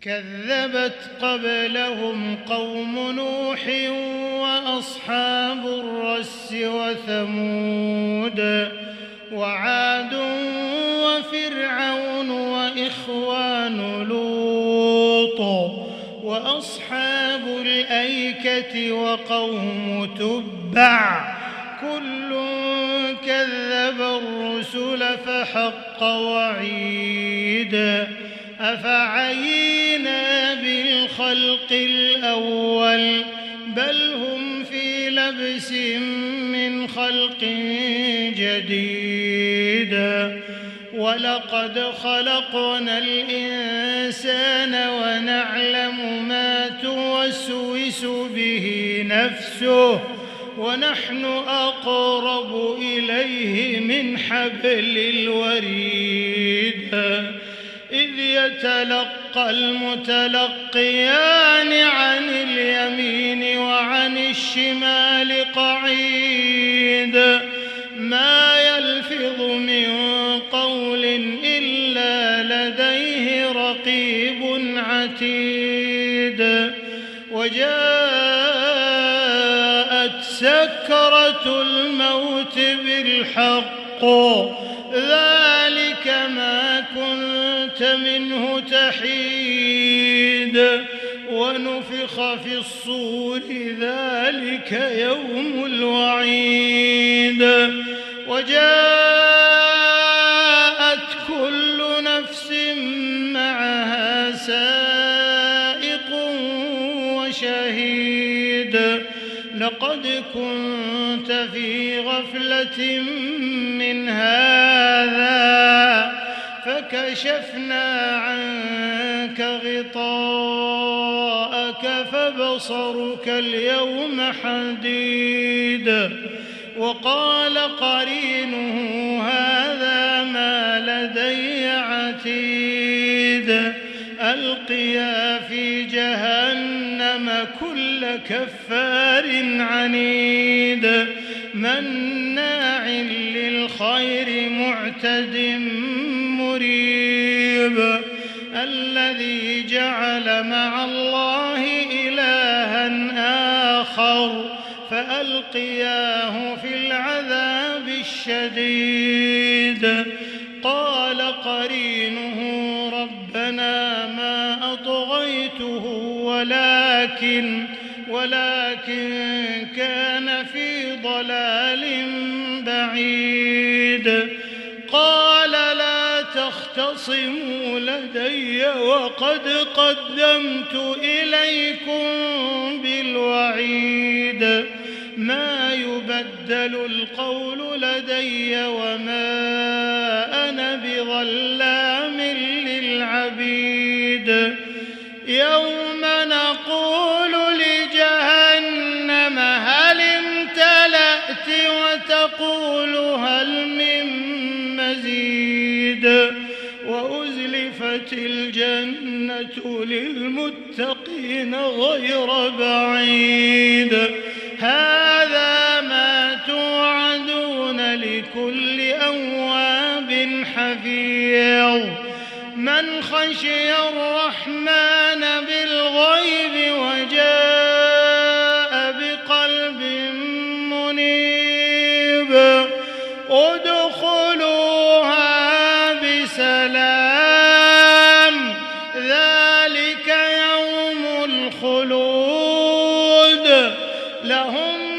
كذبت قبلهم قوم نوح وأصحاب الرس وثمود وعاد وفرعون وإخوان لوط وأصحاب الأيكة وقوم تبع كل كذب الرسل فحق وعيد أفعينا بالخلق الأول بل هم في لبس من خلق جديد ولقد خلقنا الإنسان ونعلم ما توسوس به نفسه ونحن أقرب إليه من حبل الوريد إذ يتلقى المتلقيان عن اليمين وعن الشمال قعيد ما يلفظ من قول إلا لديه رقيب عتيد وجاءت سكرة الموت بالحق ذلك ما كنت منه تحيد ونفخ في الصور ذلك يوم الوعيد وجاءت كل نفس معها سائق وشهيد لقد كنت في غفلة من هذا فكشفنا عنك غطاءك فبصرك اليوم حديد وقال قرينه هذا ما لدي عتيد ألقيا في جهنم كل كفار عنيد مناع للخير معتد مريب الذي جعل مع الله إلها آخر فألقياه في العذاب الشديد قال قرينه ربنا ما أطغيته ولكن كان في ضلال بعيد قال لا تختصموا لدي وقد قدمت إليكم بالوعيد ما يبدل القول لدي وما أنا بظلام للعبيد يوم نقول لجهنم هل امتلأت وتقول هل من مزيد وأزلفت الجنة للمتقين غير بعيد هذا ما توعدون لكل أواب حفيظ من خشي الرحمن بالغيب وجاء بقلب منيب ادخلوها بسلام ذلك يوم الخلود لهم